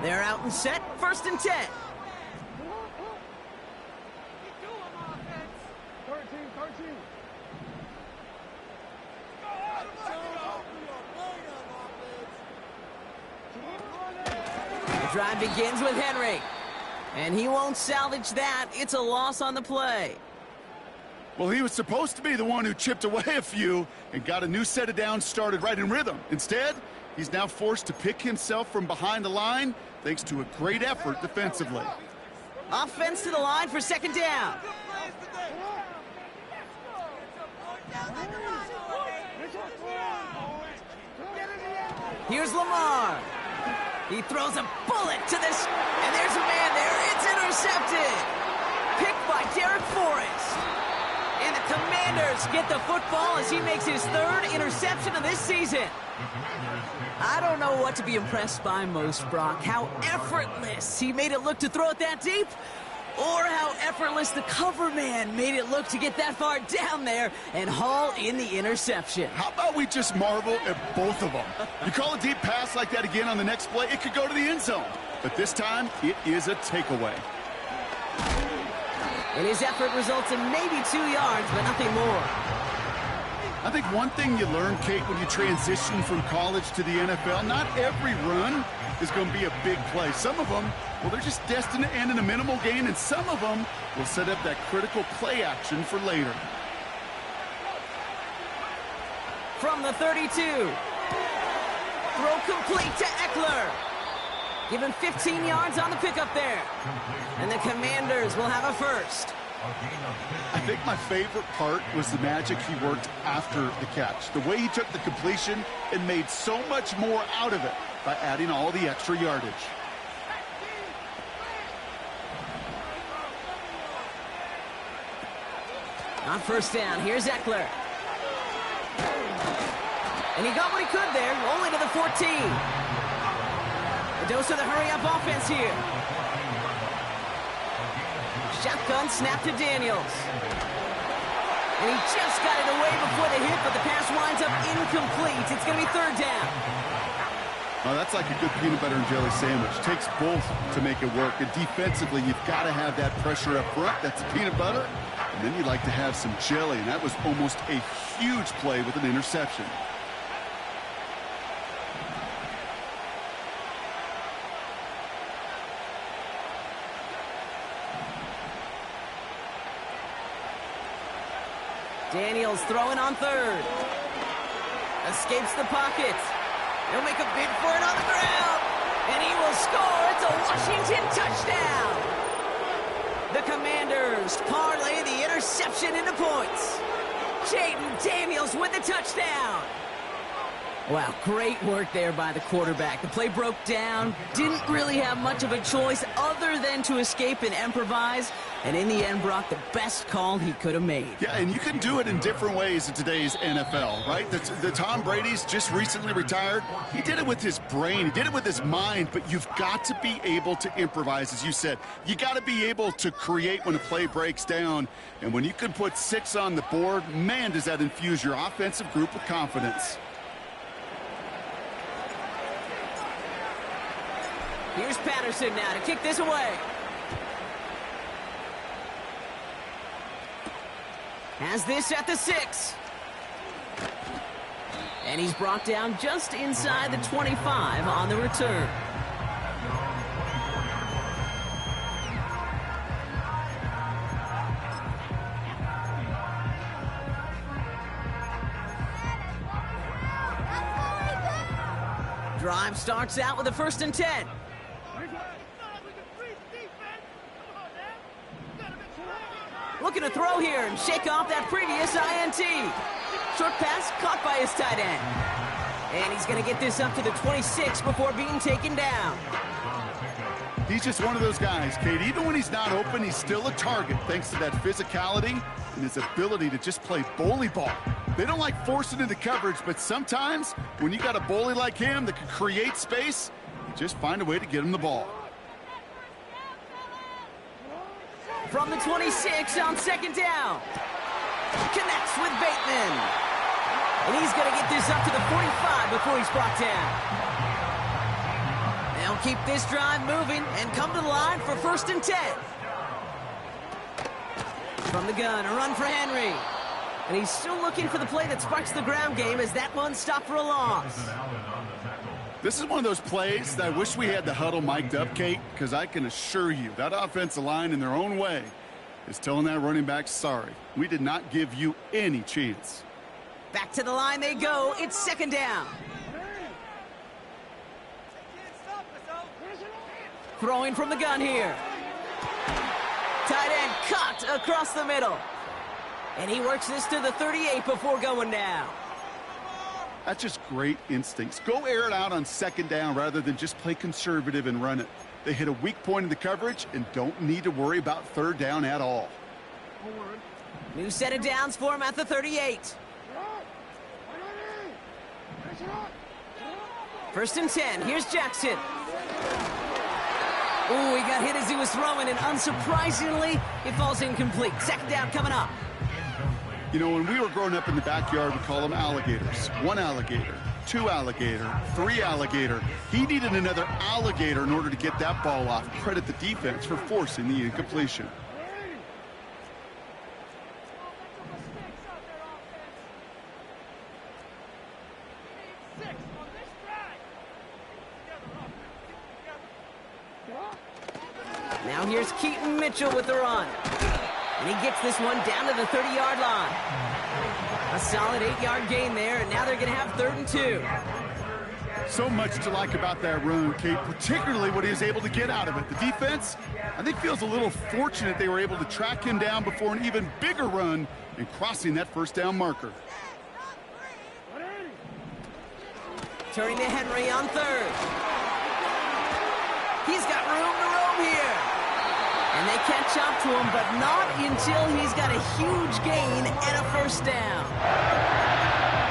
They're out and set, 1st and 10. 13. The drive begins with Henry. And he won't salvage that. It's a loss on the play. Well, he was supposed to be the one who chipped away a few and got a new set of downs started right in rhythm. Instead, he's now forced to pick himself from behind the line thanks to a great effort defensively. Offense to the line for 2nd down. Here's Lamar. He throws a bullet to this, and there's a man there. It's intercepted. Picked by Derek Forrest. And the Commanders get the football as he makes his 3rd interception of this season. I don't know what to be impressed by most, Brock. How effortless he made it look to throw it that deep, or how effortless the cover man made it look to get that far down there and haul in the interception. How about we just marvel at both of them? You call a deep pass like that again on the next play, it could go to the end zone. But this time, it is a takeaway. And his effort results in maybe 2 yards, but nothing more. I think one thing you learn, Kate, when you transition from college to the NFL, not every run is going to be a big play. Some of them, well, they're just destined to end in a minimal gain, and some of them will set up that critical play action for later. From the 32. Throw complete to Eckler. Give him 15 yards on the pickup there. And the Commanders will have a 1st. I think my favorite part was the magic he worked after the catch. The way he took the completion and made so much more out of it by adding all the extra yardage. On 1st down, here's Eckler. And he got what he could there, only to the 14. A dose of the hurry-up offense here. Shotgun snap to Daniels. And he just got it away before the hit, but the pass winds up incomplete. It's going to be 3rd down. Well, that's like a good peanut butter and jelly sandwich. Takes both to make it work. And defensively, you've got to have that pressure up front. That's peanut butter. And then you'd like to have some jelly. And that was almost a huge play with an interception. Daniels throwing on 3rd. Escapes the pocket. He'll make a bid for it on the ground. And he will score. It's a Washington touchdown. The Commanders parlay the interception into points. Jayden Daniels with the touchdown. Wow, great work there by the quarterback. The play broke down. Didn't really have much of a choice other than to escape and improvise. And in the end, Brock, the best call he could have made. Yeah, and you can do it in different ways in today's NFL, right? The Tom Brady's just recently retired. He did it with his brain. He did it with his mind. But you've got to be able to improvise, as you said. You got to be able to create when a play breaks down. And when you can put 6 on the board, man, does that infuse your offensive group with confidence. Here's Patterson now to kick this away. Has this at the 6. And he's brought down just inside the 25 on the return. Drive starts out with a 1st and 10. Looking to throw here and shake off that previous INT. Short pass caught by his tight end. And he's going to get this up to the 26 before being taken down. He's just one of those guys, Kate. Even when he's not open, he's still a target thanks to that physicality and his ability to just play bully ball. They don't like forcing into coverage, but sometimes when you got a bully like him that can create space, you just find a way to get him the ball. From the 26 on 2nd down. Connects with Bateman. And he's going to get this up to the 45 before he's brought down. They'll They'll keep this drive moving and come to the line for 1st and 10. From the gun, a run for Henry. And he's still looking for the play that sparks the ground game as that one stopped for a loss. This is one of those plays that I wish we had the huddle mic'd up, Kate, because I can assure you that offensive line in their own way is telling that running back, sorry, we did not give you any chance. Back to the line they go. It's 2nd down. Throwing from the gun here. Tight end cut across the middle. And he works this to the 38 before going down. That's just great instincts. Go air it out on 2nd down rather than just play conservative and run it. They hit a weak point in the coverage and don't need to worry about 3rd down at all. New set of downs for him at the 38. 1st and 10. Here's Jackson. Ooh, he got hit as he was throwing, and unsurprisingly, it falls incomplete. 2nd down coming up. You know, when we were growing up in the backyard, we call them alligators. 1 alligator, 2 alligator, 3 alligator. He needed another alligator in order to get that ball off. Credit the defense for forcing the incompletion. Now here's Keaton Mitchell with the run. And he gets this one down to the 30-yard line. A solid 8-yard gain there, and now they're going to have 3rd and 2. So much to like about that run, Kate, particularly what he was able to get out of it. The defense, I think, feels a little fortunate they were able to track him down before an even bigger run and crossing that 1st down marker. Turning to Henry on 3rd. He's got room to roam here. And they catch up to him, but not until he's got a huge gain and a 1st down.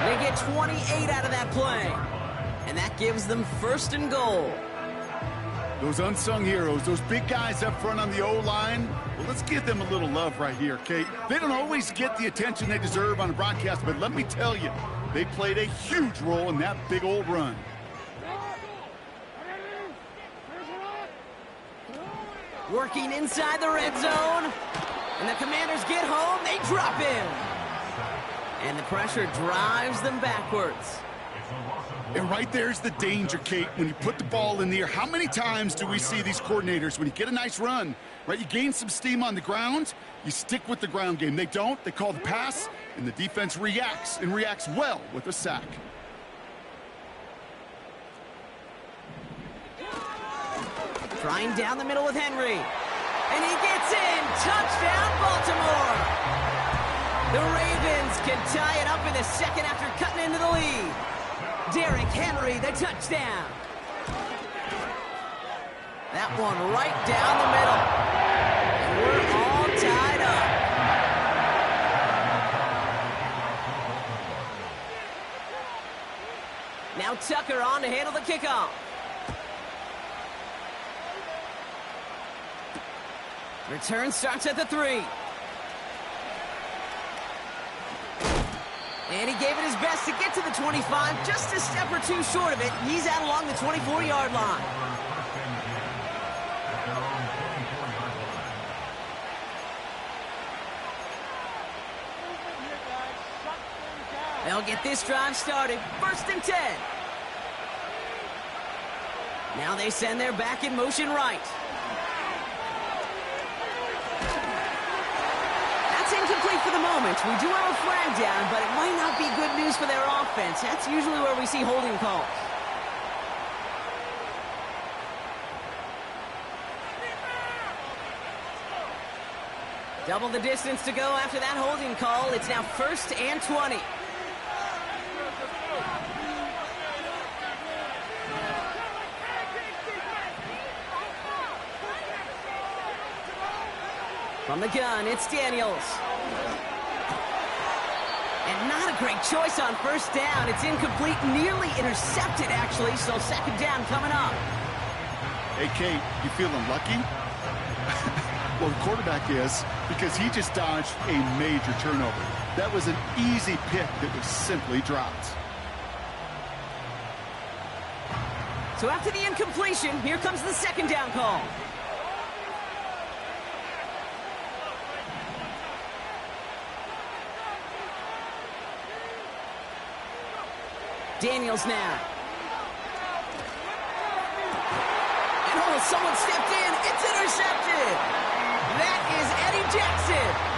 They get 28 out of that play. And that gives them 1st and goal. Those unsung heroes, those big guys up front on the O-line, well, let's give them a little love right here, Kate. They don't always get the attention they deserve on a broadcast, but let me tell you, they played a huge role in that big old run. Working inside the red zone. And the Commanders get home. They drop in. And the pressure drives them backwards. And right there's the danger, Kate, when you put the ball in the air. How many times do we see these coordinators, when you get a nice run, right, you gain some steam on the ground, you stick with the ground game. They don't. They call the pass, and the defense reacts, and reacts well with a sack. Trying down the middle with Henry. And he gets in. Touchdown, Baltimore. The Ravens can tie it up in the 2nd after cutting into the lead. Derrick Henry, the touchdown. That one right down the middle. And we're all tied up. Now Tucker on to handle the kickoff. Return starts at the 3. And he gave it his best to get to the 25, just a step or 2 short of it. He's out along the 24-yard line. They'll get this drive started. 1st and 10. Now they send their back in motion right. Incomplete for the moment. We do have a flag down, but it might not be good news for their offense. That's usually where we see holding calls. Double the distance to go after that holding call. It's now 1st and 20. From the gun, it's Daniels. And not a great choice on 1st down. It's incomplete, nearly intercepted, actually, so 2nd down coming up. Hey, Kate, you feeling lucky? Well, the quarterback is, because he just dodged a major turnover. That was an easy pick that was simply dropped. So after the incompletion, here comes the second down call. Daniels now. And oh, someone stepped in. It's intercepted. That is Eddie Jackson.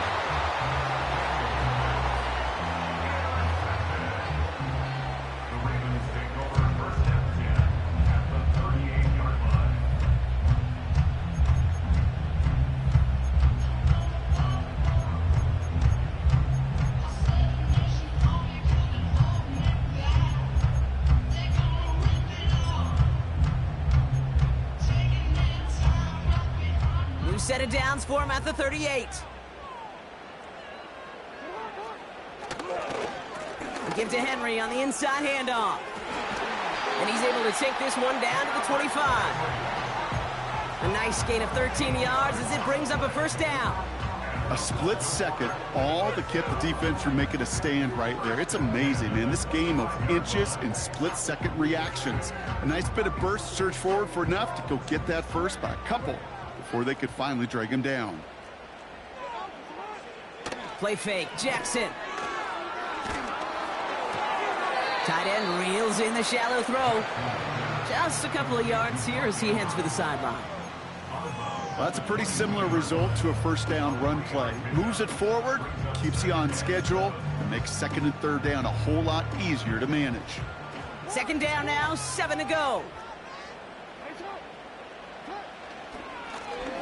Set of downs for him at the 38. Give to Henry on the inside handoff. And he's able to take this one down to the 25. A nice gain of 13 yards as it brings up a first down. A split second, all that kept the defense from making a stand right there. It's amazing, man. This game of inches and split-second reactions. A nice bit of burst, surge forward for enough to go get that first by a couple before they could finally drag him down. Play fake, Jackson. Tight end reels in the shallow throw. Just a couple of yards here as he heads for the sideline. Well, that's a pretty similar result to a first down run play. Moves it forward, keeps you on schedule, and makes second and third down a whole lot easier to manage. Second down now, 7 to go.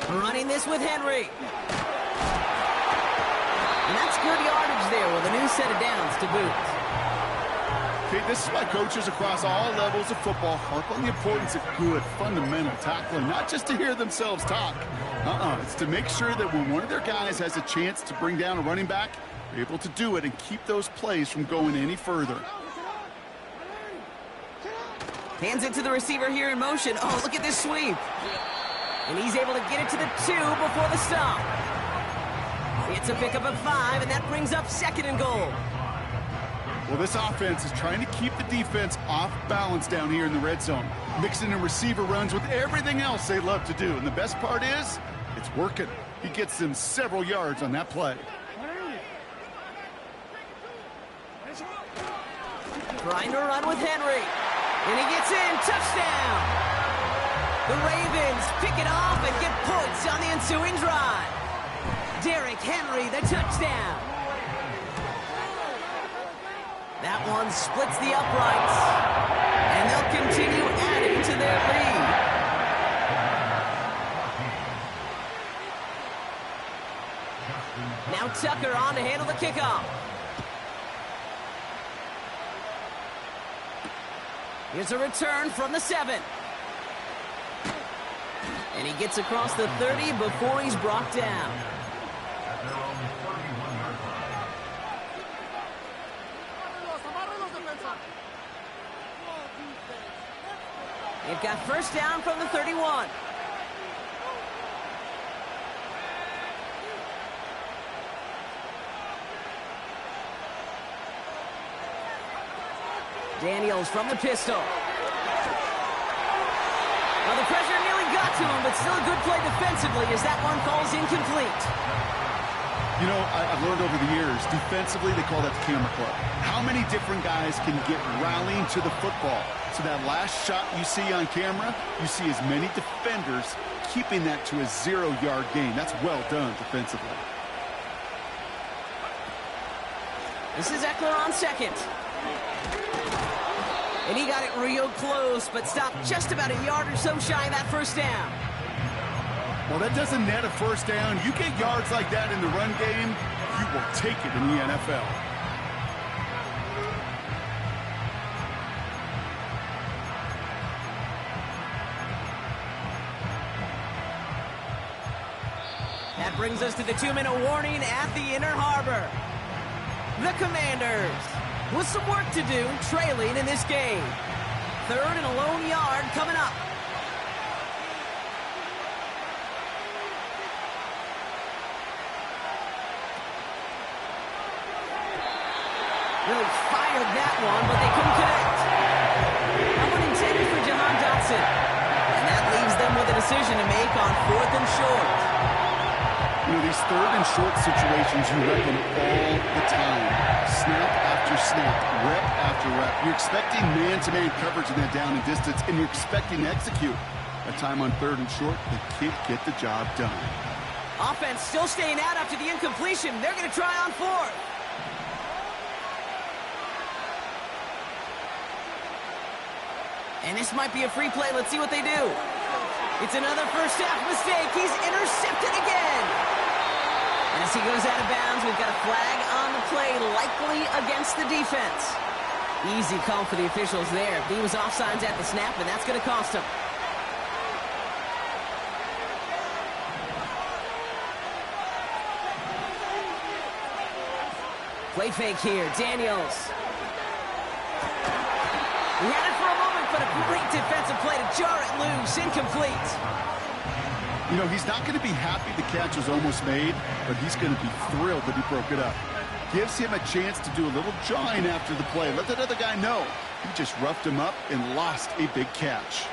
Running this with Henry. And that's good yardage there with a new set of downs to boot. Okay, this is why coaches across all levels of football harp on the importance of good, fundamental tackling, not just to hear themselves talk. It's to make sure that when one of their guys has a chance to bring down a running back, they're able to do it and keep those plays from going any further. Hands it to the receiver here in motion. Oh, look at this sweep. And he's able to get it to the 2 before the stop. It's a pickup of 5, and that brings up second and goal. Well, this offense is trying to keep the defense off balance down here in the red zone, mixing in receiver runs with everything else they love to do. And the best part is, it's working. He gets them several yards on that play. Trying to run with Henry. And he gets in. Touchdown! The Ravens pick it off and get points on the ensuing drive. Derrick Henry, the touchdown. That one splits the uprights. And they'll continue adding to their lead. Now Tucker on to handle the kickoff. Here's a return from the 7. And he gets across the 30 before he's brought down. They've got first down from the 31. Daniels from the pistol. Well, the pressure nearly got to him, but still a good play defensively as that one falls incomplete. You know, I've learned over the years, defensively, they call that the camera club. How many different guys can get rallying to the football? So that last shot you see on camera, you see as many defenders keeping that to a 0-yard gain. That's well done defensively. This is Ekeler on second. And he got it real close, but stopped just about a yard or so shy of that first down. Well, that doesn't net a first down. You get yards like that in the run game, you will take it in the NFL. That brings us to the 2-minute warning at the Inner Harbor. The Commanders with some work to do, trailing in this game. Third and a lone yard coming up. Really fired that one, but they couldn't connect. That one intended for Jahan Dotson. decision to make on 4th and short. You know, these 3rd and short situations, you rep them all the time. Snap after snap, rep after rep. You're expecting man-to-man coverage in that down and distance, and you're expecting to execute. A time on 3rd and short, they can't get the job done. Offense still staying out after the incompletion. They're going to try on 4th. And this might be a free play. Let's see what they do. It's another first half mistake. He's intercepted again. And as he goes out of bounds, we've got a flag on the play, likely against the defense. Easy call for the officials there. He was offsides at the snap, and that's going to cost him. Play fake here, Daniels. He had it for a moment, but a great defensive play to jar it loose. Incomplete. You know, he's not going to be happy the catch was almost made, but he's going to be thrilled that he broke it up. Gives him a chance to do a little jawing after the play. Let that other guy know. He just roughed him up and lost a big catch.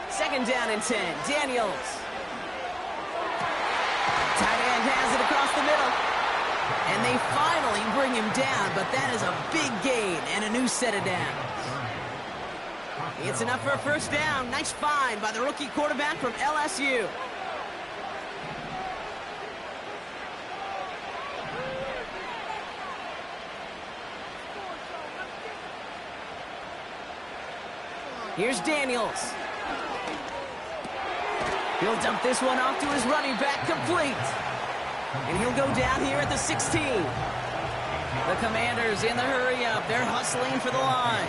Second down and 10. Daniels. Tight end has it across the middle. And they finally bring him down, but that is a big gain and a new set of downs. It's enough for a first down. Nice find by the rookie quarterback from LSU. Here's Daniels. He'll dump this one off to his running back, complete. And he'll go down here at the 16. The Commanders in the hurry-up. They're hustling for the line.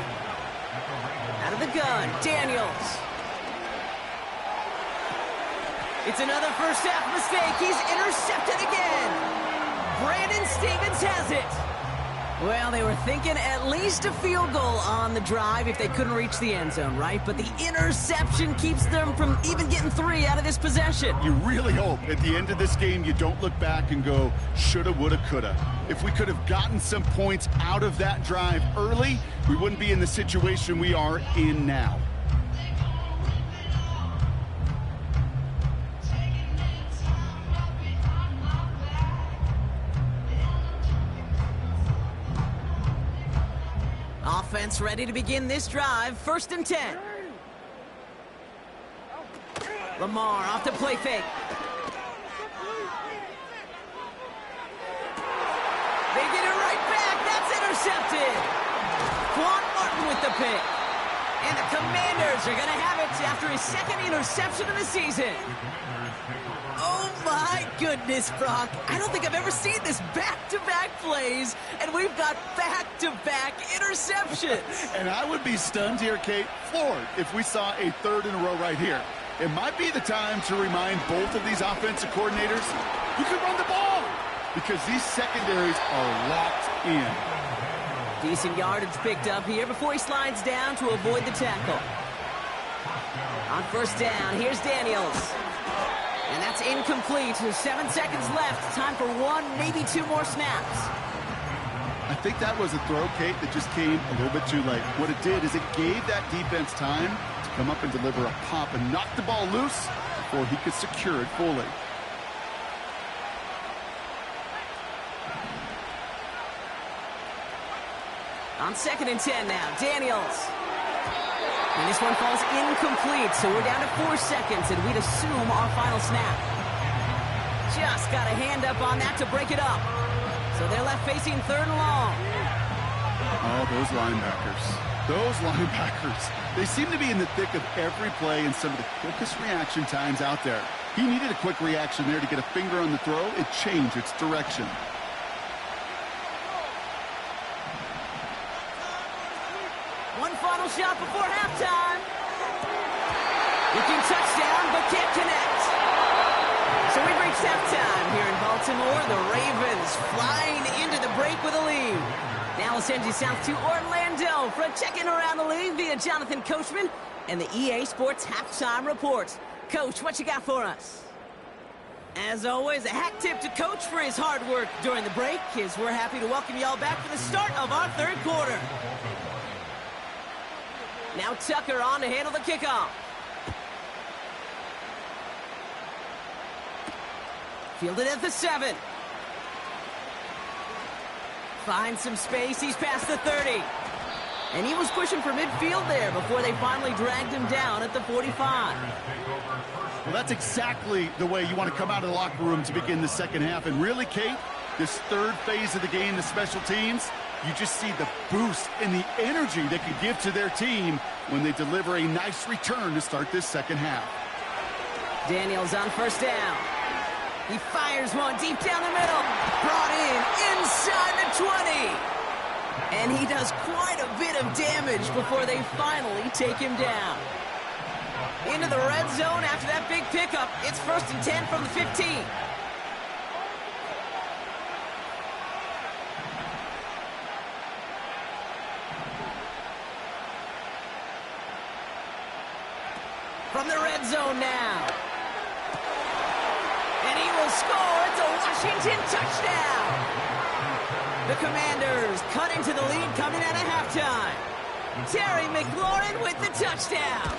Out of the gun, Daniels. It's another first half mistake. He's intercepted again. Brandon Stevens has it. Well, they were thinking at least a field goal on the drive if they couldn't reach the end zone, right? But the interception keeps them from even getting 3 out of this possession. You really hope at the end of this game you don't look back and go, shoulda, woulda, coulda. If we could have gotten some points out of that drive early, we wouldn't be in the situation we are in now. Offense ready to begin this drive. 1st and 10. Lamar off the play fake. They get it right back. That's intercepted. Quan Martin with the pick. And the Commanders are going to have it after his 2nd interception of the season. Oh, my goodness, Brock. I don't think I've ever seen this back-to-back plays, and we've got back-to-back interceptions. And I would be stunned here, Kate, floored, if we saw a 3rd in a row right here. It might be the time to remind both of these offensive coordinators, you can run the ball, because these secondaries are locked in. Decent yardage picked up here before he slides down to avoid the tackle. On 1st down, here's Daniels. And that's incomplete. 7 seconds left. Time for 1, maybe 2 more snaps. I think that was a throw, Kate, that just came a little bit too late. What it did is it gave that defense time to come up and deliver a pop and knock the ball loose before he could secure it fully. On 2nd and 10 now, Daniels. And this one falls incomplete, so we're down to 4 seconds, and we'd assume our final snap. Just got a hand up on that to break it up. So they're left facing 3rd and long. Oh, those linebackers. Those linebackers. They seem to be in the thick of every play and some of the quickest reaction times out there. He needed a quick reaction there to get a finger on the throw. It changed its direction. One final shot before halftime. Looking touchdown, but can't connect. So we've reached halftime here in Baltimore. The Ravens flying into the break with a lead. Now we'll send you south to Orlando for a check-in around the league via Jonathan Coachman and the EA Sports Halftime Report. Coach, what you got for us? As always, a hat tip to Coach for his hard work during the break, as we're happy to welcome y'all back for the start of our third quarter. Now Tucker on to handle the kickoff. Fielded at the 7. Finds some space, he's past the 30. And he was pushing for midfield there before they finally dragged him down at the 45. Well, that's exactly the way you want to come out of the locker room to begin the second half. And really, Kate, this third phase of the game, the special teams, you just see the boost and the energy they can give to their team when they deliver a nice return to start this second half. Daniels on first down. He fires one deep down the middle. Brought in inside the 20. And he does quite a bit of damage before they finally take him down. Into the red zone after that big pickup. It's 1st and 10 from the 15. From the red zone now. And he will score. It's a Washington touchdown. The Commanders cut into the lead coming out of halftime. Terry McLaurin with the touchdown.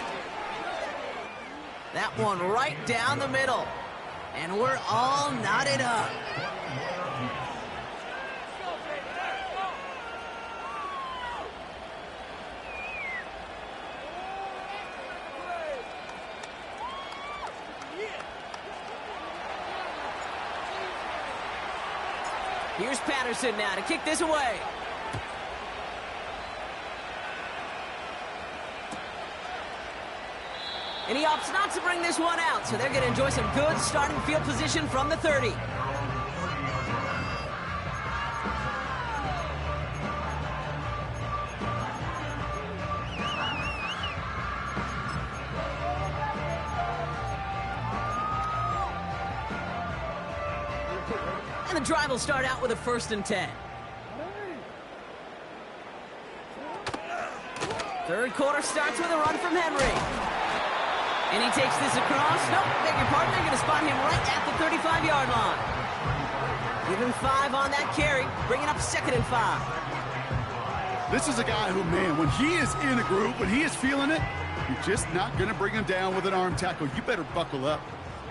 That one right down the middle. And we're all knotted up. Here's Patterson now to kick this away. And he opts not to bring this one out, so they're going to enjoy some good starting field position from the 30. And the drive will start out with a 1st and 10. Third quarter starts with a run from Henry. And he takes this across. Nope, beg your pardon. They're going to spot him right at the 35-yard line. Give him 5 on that carry, bringing up 2nd and 5. This is a guy who, man, when he is in a group, when he is feeling it, you're just not going to bring him down with an arm tackle. You better buckle up.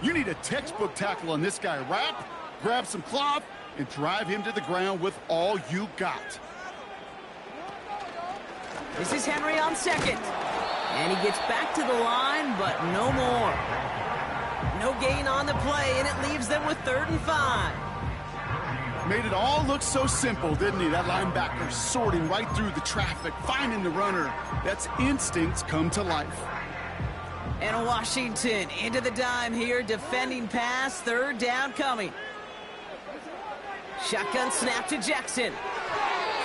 You need a textbook tackle on this guy. Wrap, grab some cloth, and drive him to the ground with all you got. This is Henry on 2nd. And he gets back to the line, but no more. No gain on the play, and it leaves them with 3rd and 5. Made it all look so simple, didn't he? That linebacker sorting right through the traffic, finding the runner. That's instincts come to life. And Washington into the dime here, defending pass, 3rd down coming. Shotgun snap to Jackson.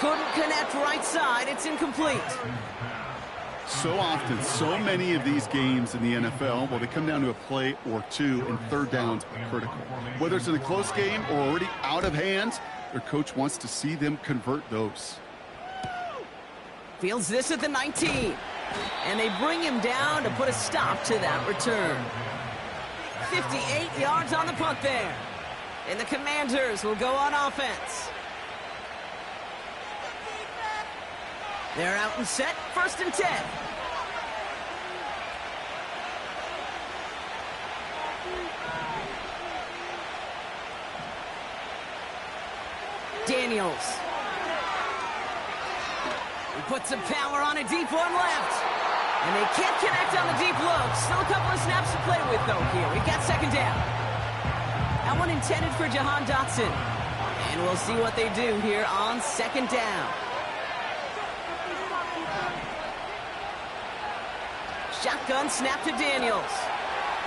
Couldn't connect right side, it's incomplete. So often, so many of these games in the NFL, well, they come down to a play or two, and 3rd downs are critical. Whether it's in a close game or already out of hand, their coach wants to see them convert those. Fields this at the 19. And they bring him down to put a stop to that return. 58 yards on the punt there. And the Commanders will go on offense. They're out and set, 1st and 10. Daniels. He puts some power on a deep one left. And they can't connect on the deep look. Still a couple of snaps to play with, though, here. We got 2nd down. That one intended for Jahan Dotson. And we'll see what they do here on 2nd down. Shotgun snap to Daniels.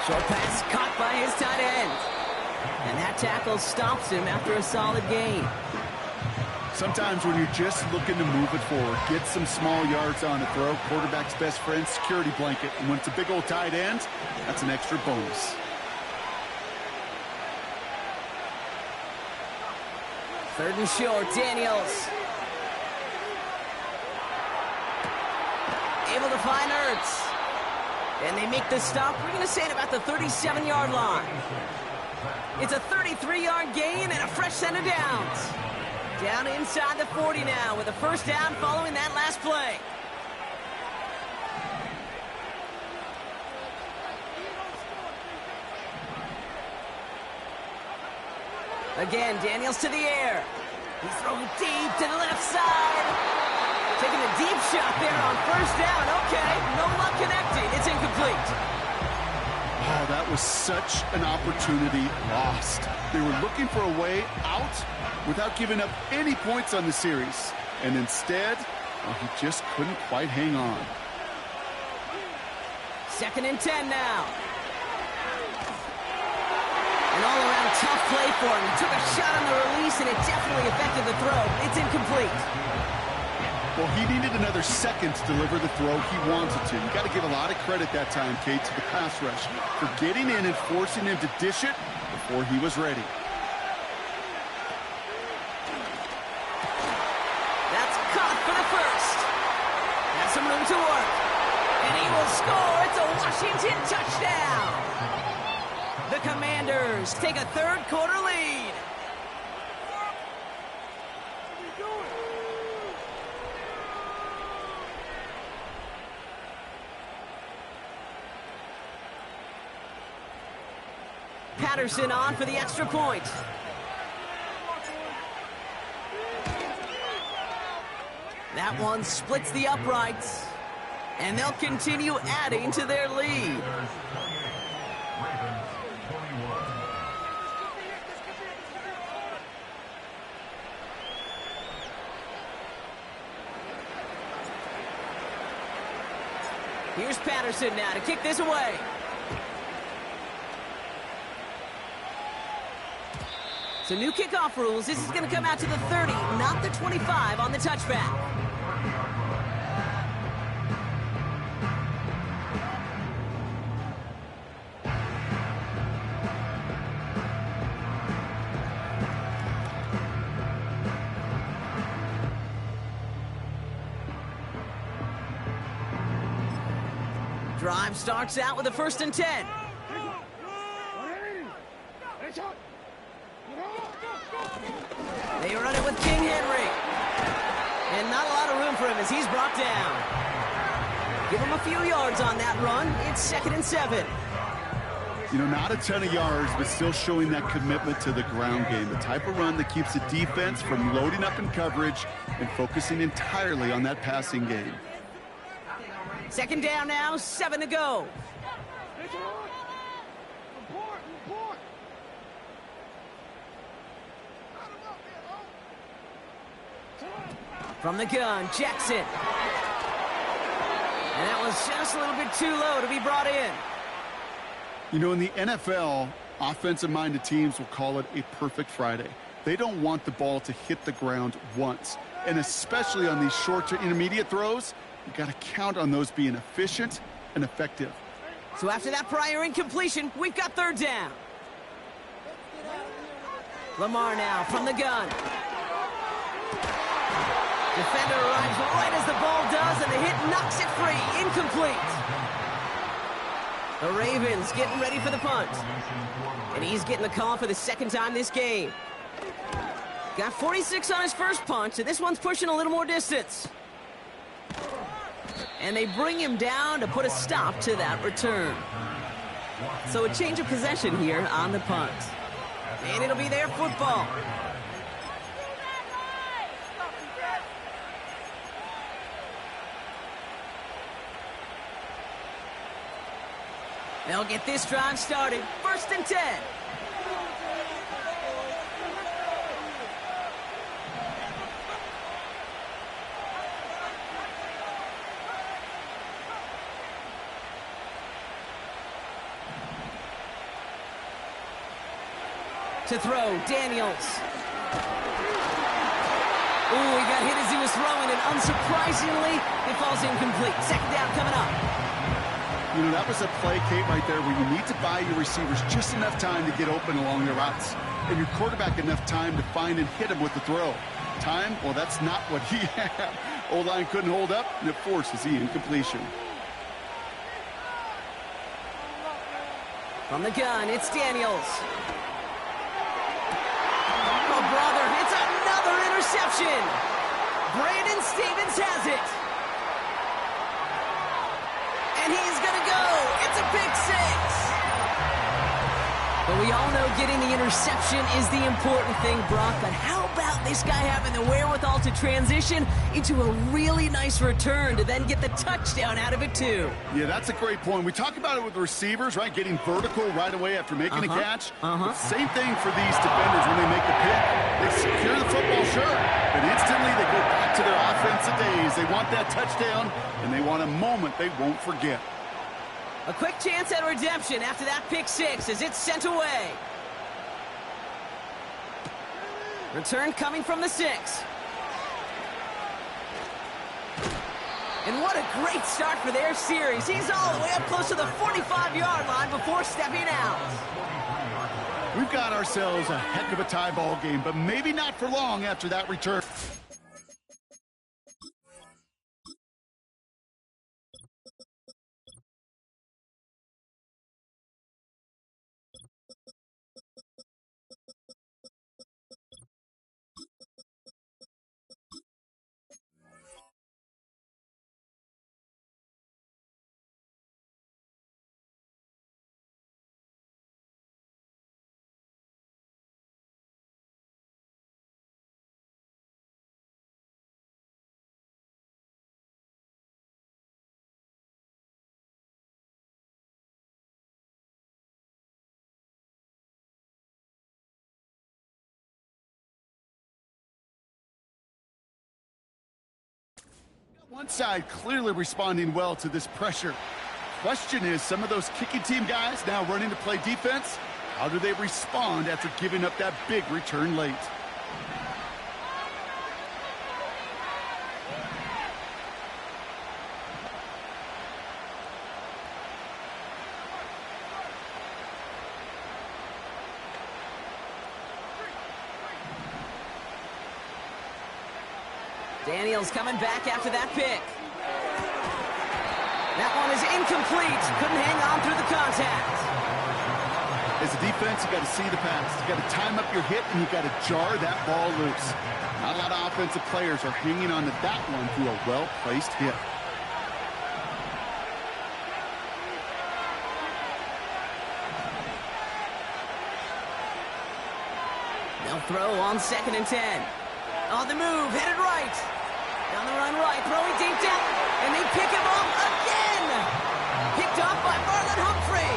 Short pass caught by his tight end. And that tackle stops him after a solid gain. Sometimes when you're just looking to move it forward, get some small yards on the throw, quarterback's best friend, security blanket. And when it's a big old tight end, that's an extra bonus. Third and short, Daniels. Able to find Ertz. And they make the stop. We're going to say at about the 37-yard line. It's a 33-yard gain and a fresh set of downs. Down inside the 40 now with a first down following that last play. Again, Daniels to the air. He's throwing deep to the left side. Taking a deep shot there on first down. Okay, no luck connecting. It's incomplete. Oh, that was such an opportunity lost. They were looking for a way out without giving up any points on the series. And instead, well, he just couldn't quite hang on. 2nd and 10 now. An all-around tough play for him. He took a shot on the release, and it definitely affected the throw. It's incomplete. Well, he needed another second to deliver the throw he wanted to. You got to give a lot of credit that time, Kate, to the pass rush for getting in and forcing him to dish it before he was ready. That's caught for the first. Has some room to work. And he will score. It's a Washington touchdown. The Commanders take a third-quarter lead. Patterson on for the extra point. That one splits the uprights, and they'll continue adding to their lead. Here's Patterson now to kick this away. So new kickoff rules. This is going to come out to the 30, not the 25 on the touchback. Drive starts out with a 1st and 10. They run it with King Henry. And not a lot of room for him as he's brought down. Give him a few yards on that run. It's 2nd and 7. You know, not a ton of yards, but still showing that commitment to the ground game. The type of run that keeps the defense from loading up in coverage and focusing entirely on that passing game. 2nd down now, 7 to go. From the gun, Jackson. And that was just a little bit too low to be brought in. You know, in the NFL, offensive-minded teams will call it a perfect Friday. They don't want the ball to hit the ground once. And especially on these short to intermediate throws, you got to count on those being efficient and effective. So after that prior incompletion, we've got 3rd down. Lamar now from the gun. Defender arrives right as the ball does, and the hit knocks it free. Incomplete. The Ravens getting ready for the punt. And he's getting the call for the 2nd time this game. Got 46 on his first punt, so this one's pushing a little more distance. And they bring him down to put a stop to that return. So a change of possession here on the punt. And it'll be their football. They'll get this drive started. 1st and 10. To throw, Daniels. Ooh, he got hit as he was throwing, and unsurprisingly, it falls incomplete. 2nd down coming up. You know, that was a play, Kate, right there where you need to buy your receivers just enough time to get open along the routes. And your quarterback enough time to find and hit him with the throw. Time, well, that's not what he had. O-line couldn't hold up, and it forces the incompletion. From the gun, it's Daniels. Well, we all know getting the interception is the important thing, Brock, but how about this guy having the wherewithal to transition into a really nice return to then get the touchdown out of it, too? Yeah, that's a great point. We talk about it with receivers, right? Getting vertical right away after making a catch. Same thing for these defenders when they make the pick. They secure the football, sure, but instantly they go back to their offensive days. They want that touchdown, and they want a moment they won't forget. A quick chance at redemption after that pick six as it's sent away. Return coming from the 6. And what a great start for their series. He's all the way up close to the 45-yard line before stepping out. We've got ourselves a heck of a tie ball game, but maybe not for long after that return. One side clearly responding well to this pressure. Question is, some of those kicking team guys now running to play defense, how do they respond after giving up that big return late? Daniels coming back after that pick. That one is incomplete. Couldn't hang on through the contact. As a defense, you got to see the pass. You got to time up your hit, and you got to jar that ball loose. Not a lot of offensive players are hanging on to that one through a well-placed hit. They'll throw on 2nd and 10. On the move, headed right. Down the run right, throwing deep down, and they pick him off again! Picked off by Marlon Humphrey.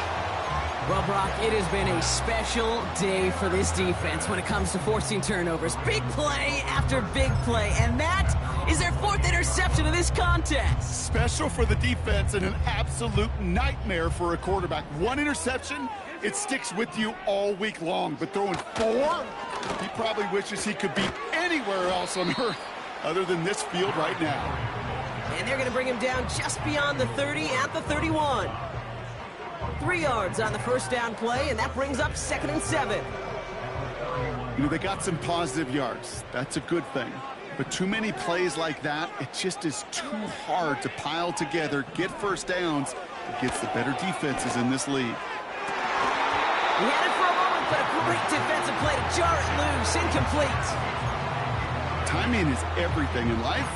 Well, Brock, it has been a special day for this defense when it comes to forcing turnovers. Big play after big play, and that is their 4th interception of this contest. Special for the defense and an absolute nightmare for a quarterback. 1 interception, it sticks with you all week long, but throwing 4, he probably wishes he could be anywhere else on earth other than this field right now. And they're going to bring him down just beyond the 30 at the 31. 3 yards on the first down play, and that brings up 2nd and 7. You know, they got some positive yards. That's a good thing. But too many plays like that, it just is too hard to pile together, get first downs against the better defenses in this league. He had it for a moment, but a great defensive play to jar it loose, incomplete. Timing is everything in life,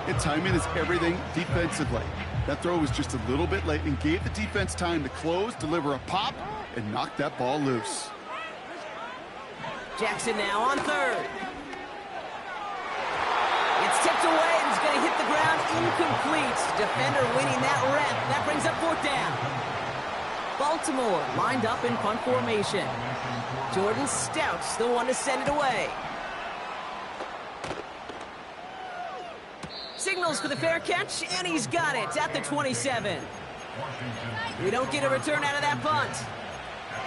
and timing is everything defensively. That throw was just a little bit late and gave the defense time to close, deliver a pop, and knock that ball loose. Jackson now on 3rd. It's tipped away and it's going to hit the ground incomplete. Defender winning that rep. That brings up 4th down. Baltimore lined up in punt formation. Jordan Stout's the one to send it away. Signals for the fair catch, and he's got it at the 27. We don't get a return out of that punt.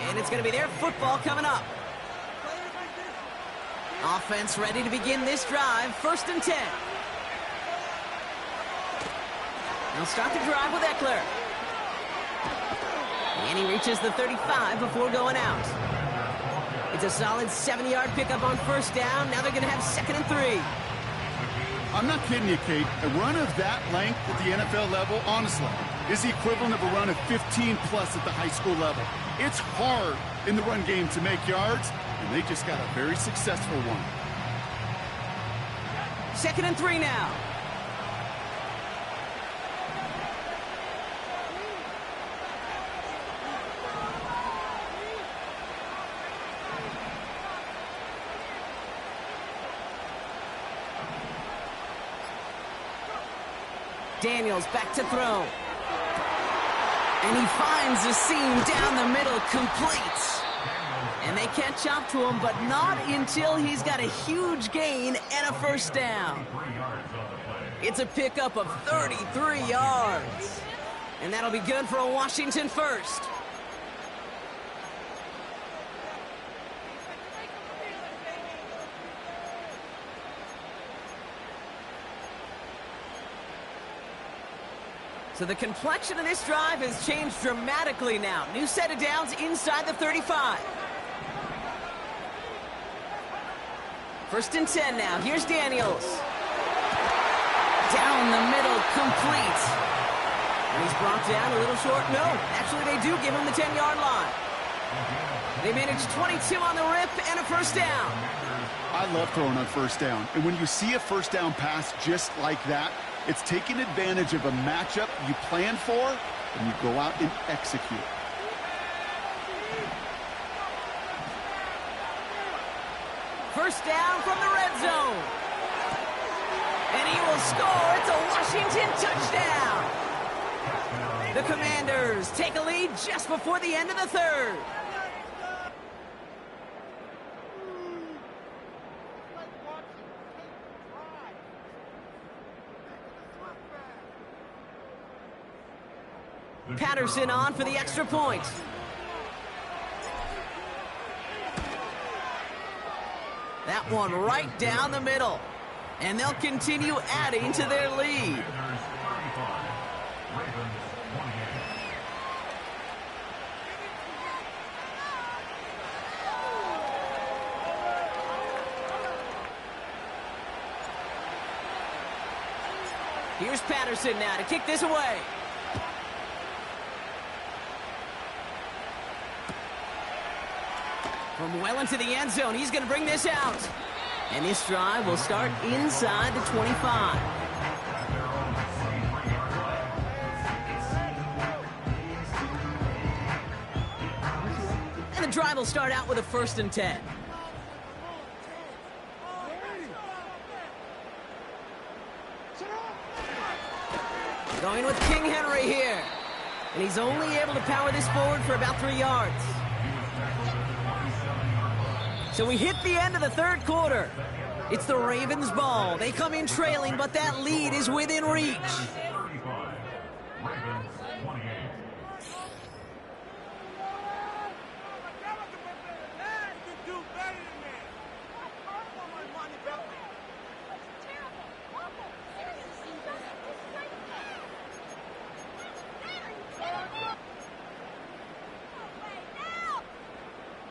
And it's going to be their football coming up. Offense ready to begin this drive, 1st and 10. They'll start the drive with Eckler. And he reaches the 35 before going out. It's a solid 7-yard pickup on 1st down. Now they're going to have 2nd and 3. I'm not kidding you, Kate. A run of that length at the NFL level, honestly, is the equivalent of a run of 15-plus at the high school level. It's hard in the run game to make yards, and they just got a very successful one. 2nd and 3 now. Daniels back to throw. And he finds the seam down the middle, complete. And they catch up to him, but not until he's got a huge gain and a first down. It's a pickup of 33 yards. And that'll be good for a Washington first. So the complexion of this drive has changed dramatically now. New set of downs inside the 35. First and 10 now. Here's Daniels. Down the middle, complete. And he's brought down a little short. No, actually they do give him the 10-yard line. They manage 22 on the rip and a first down. I love throwing on first down. And when you see a first down pass just like that, it's taking advantage of a matchup you plan for, and you go out and execute. First down from the red zone. And he will score. It's a Washington touchdown. The Commanders take a lead just before the end of the third. Patterson on for the extra point. That one right down the middle. And they'll continue adding to their lead. Here's Patterson now to kick this away. From well into the end zone, he's going to bring this out. And this drive will start inside the 25. And the drive will start out with a first and 10. Going with King Henry here. And he's only able to power this forward for about 3 yards. So we hit the end of the third quarter. It's the Ravens' ball. They come in trailing, but that lead is within reach.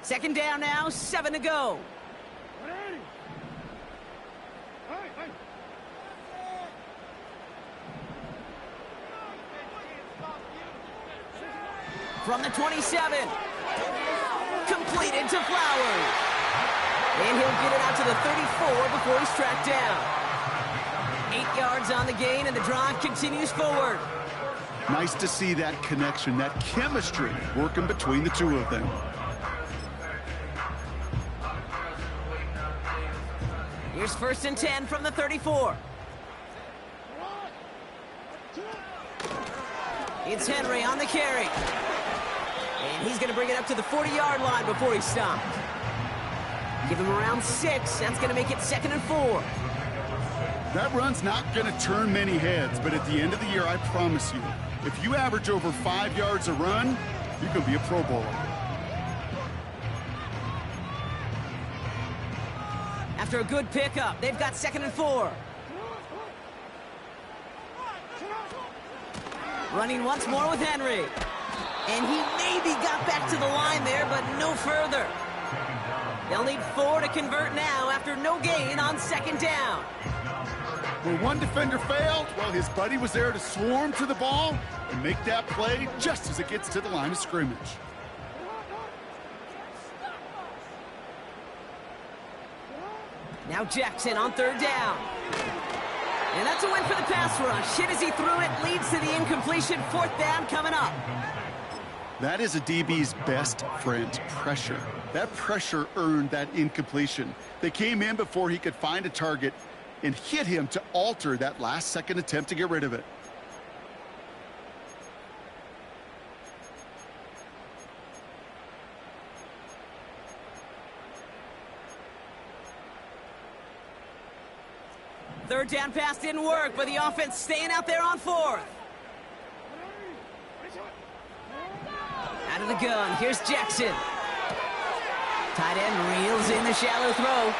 Second down now, 7 to go. From the 27. Completed to Flowers. And he'll get it out to the 34 before he's tracked down. 8 yards on the gain, and the drive continues forward. Nice to see that connection, that chemistry working between the two of them. Here's first and 10 from the 34. It's Henry on the carry. And he's going to bring it up to the 40-yard line before he's stopped. Give him around 6. That's going to make it 2nd and 4. That run's not going to turn many heads, but at the end of the year, I promise you, if you average over 5 yards a run, you can be a Pro Bowler. After a good pickup, they've got 2nd and 4. Running once more with Henry. And he maybe got back to the line there, but no further. They'll need 4 to convert now after no gain on 2nd down. Where one defender failed, well, his buddy was there to swarm to the ball and make that play just as it gets to the line of scrimmage. Now Jackson on 3rd down. And that's a win for the pass rush. Hit as he threw it, leads to the incompletion. 4th down coming up. That is a DB's best friend, pressure. That pressure earned that incompletion. They came in before he could find a target and hit him to alter that last-second attempt to get rid of it. Third down pass didn't work, but the offense staying out there on fourth. Out of the gun, here's Jackson. Tight end reels in the shallow throw.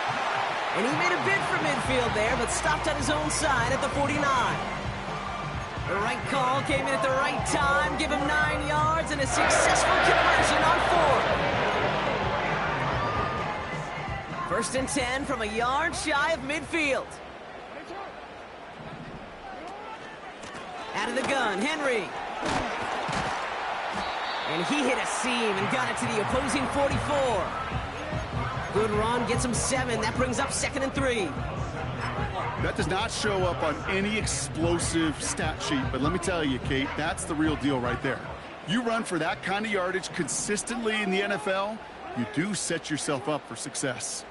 And he made a bid for midfield there, but stopped on his own side at the 49. The right call came in at the right time, give him 9 yards and a successful conversion on fourth. First and 10 from a yard shy of midfield. Out of the gun, Henry. And he hit a seam and got it to the opposing 44. Good run, gets him 7. That brings up 2nd and 3. That does not show up on any explosive stat sheet, but let me tell you, Kate, that's the real deal right there. You run for that kind of yardage consistently in the NFL, you do set yourself up for success.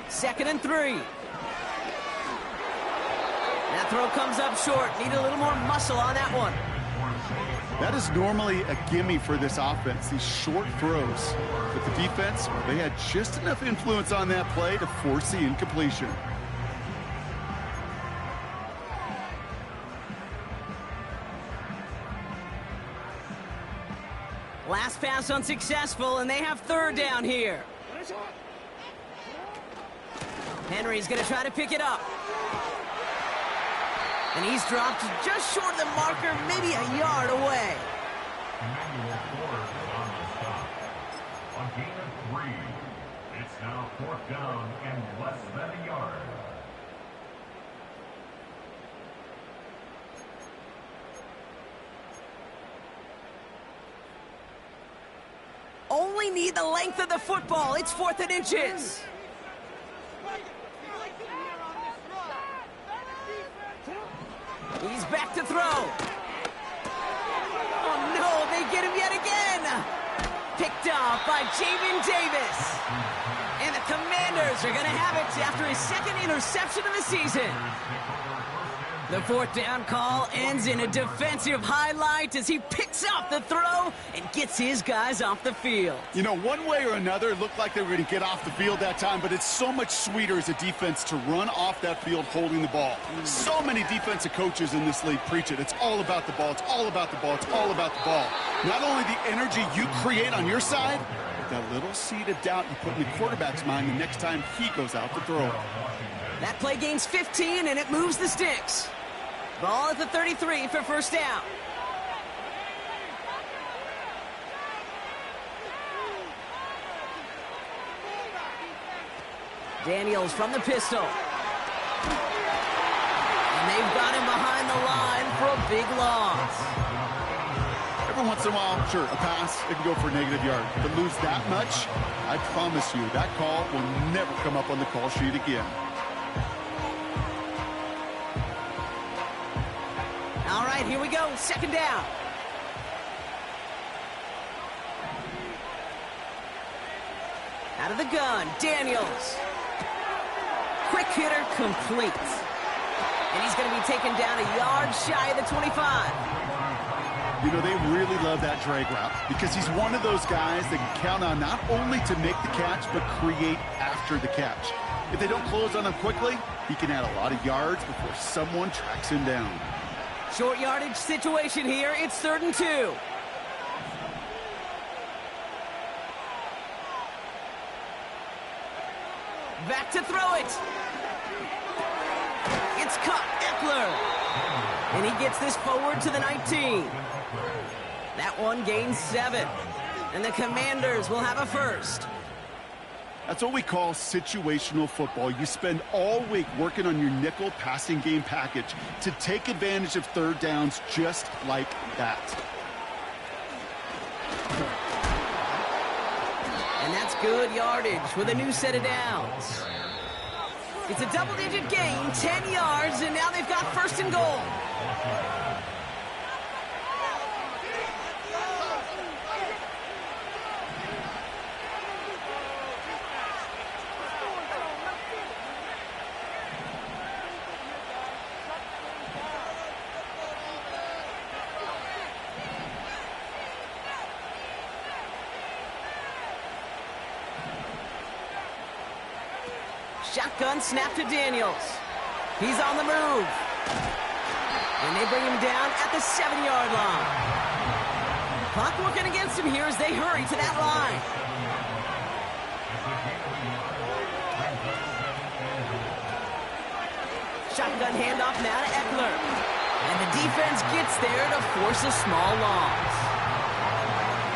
Second and 3. That throw comes up short. Need a little more muscle on that one. That is normally a gimme for this offense, these short throws. But the defense, they had just enough influence on that play to force the incompletion. Last pass unsuccessful, and they have third down here. Henry's going to try to pick it up. And he's dropped just short of the marker, maybe a yard away. Emmanuel Forbes on the stop. On gain of 3, it's now 4th down and less than a yard. Only need the length of the football. It's 4th and inches. He's back to throw. Oh, no, they get him yet again. Picked off by Jamin Davis. And the Commanders are going to have it after his 2nd interception of the season. The 4th down call ends in a defensive highlight as he picks up the throw and gets his guys off the field. You know, one way or another, it looked like they were going to get off the field that time, but it's so much sweeter as a defense to run off that field holding the ball. So many defensive coaches in this league preach it. It's all about the ball. It's all about the ball. It's all about the ball. Not only the energy you create on your side, but that little seed of doubt you put in the quarterback's mind the next time he goes out to throw. That play gains 15, and it moves the sticks. Ball at the 33 for first down. Daniels from the pistol. And they've got him behind the line for a big loss. Every once in a while, sure, a pass, it can go for a negative yard. But lose that much, I promise you, that call will never come up on the call sheet again. All right, here we go. 2nd down. Out of the gun, Daniels. Quick hitter complete. And he's going to be taken down a yard shy of the 25. You know, they really love that drag route because he's one of those guys that can count on not only to make the catch, but create after the catch. If they don't close on him quickly, he can add a lot of yards before someone tracks him down. Short yardage situation here. It's 3rd and 2. Back to throw it. It's caught. Eckler. And he gets this forward to the 19. That one gains 7. And the Commanders will have a first. That's what we call situational football. You spend all week working on your nickel passing game package to take advantage of third downs just like that. And that's good yardage with a new set of downs. It's a double-digit gain, 10 yards, and now they've got 1st and goal. Shotgun snap to Daniels. He's on the move. And they bring him down at the 7-yard line. Clock working against him here as they hurry to that line. Shotgun handoff now to Eckler. And the defense gets there to force a small loss.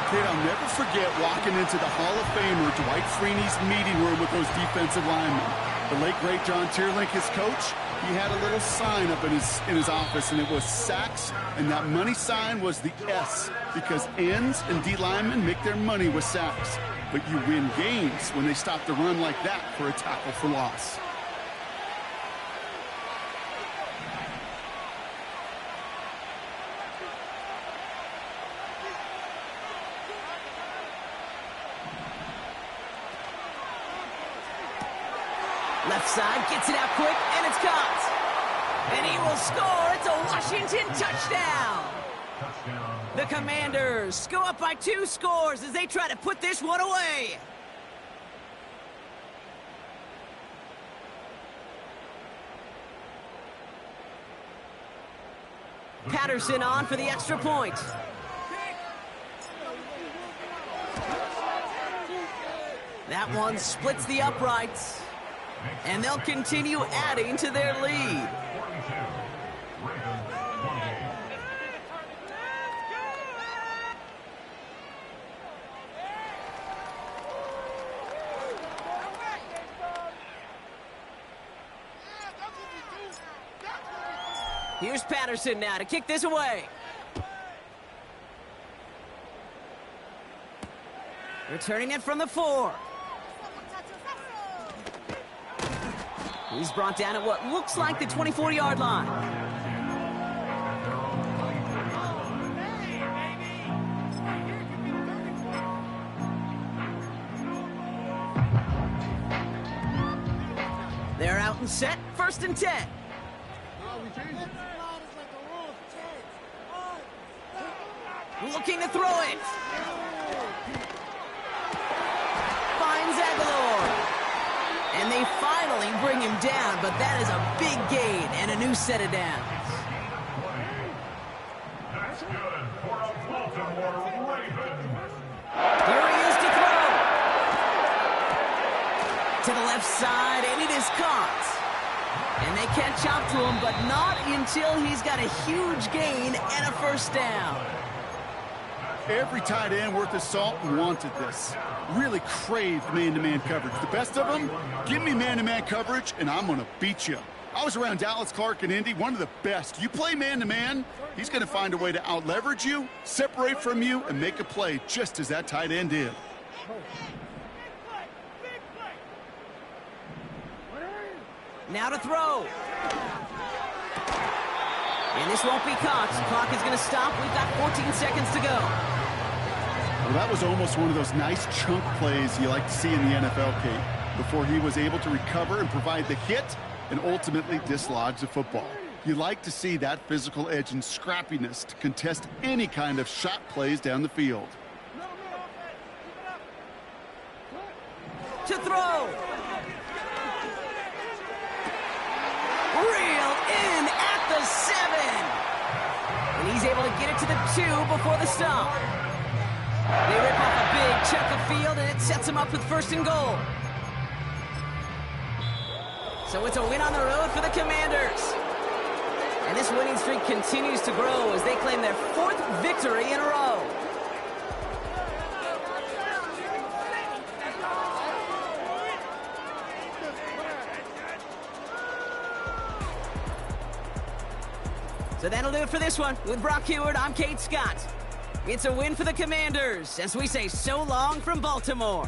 Kid, I'll never forget walking into the Hall of Famer Dwight Freeney's meeting room with those defensive linemen. The late, great John Tierlink, his coach, he had a little sign up in his office, and it was sacks, and that money sign was the S, because ends and D linemen make their money with sacks. But you win games when they stop the run like that for a tackle for loss. Left side gets it out quick, and it's caught. And he will score. It's a Washington touchdown. The Commanders go up by 2 scores as they try to put this one away. Patterson on for the extra point. That one splits the uprights. And they'll continue adding to their lead. Here's Patterson now to kick this away. Returning it from the 4. He's brought down at what looks like the 24-yard line. They're out and set, 1st and 10. Looking to throw it. Finds Aguilar. And they finally bring him down, but that is a big gain and a new set of downs. That's good for a Baltimore Raven. Here he is to throw. To the left side, and it is caught. And they catch up to him, but not until he's got a huge gain and a 1st down. Every tight end worth his salt wanted this. Really craved man-to-man coverage. The best of them, give me man-to-man coverage, and I'm going to beat you. I was around Dallas Clark and Indy, one of the best. You play man-to-man, he's going to find a way to out-leverage you, separate from you, and make a play just as that tight end did. Now to throw. And this won't be caught. The clock is going to stop. We've got 14 seconds to go. Well, that was almost one of those nice chunk plays you like to see in the NFL, Kate, before he was able to recover and provide the hit and ultimately dislodge the football. You like to see that physical edge and scrappiness to contest any kind of shot plays down the field. To throw. Reel in at the 7. And he's able to get it to the 2 before the stop. They rip off a big chunk of field, and it sets them up with 1st and goal. So it's a win on the road for the Commanders. And this winning streak continues to grow as they claim their 4th victory in a row. So that'll do it for this one. With Brock Huard, I'm Kate Scott. It's a win for the Commanders as we say so long from Baltimore.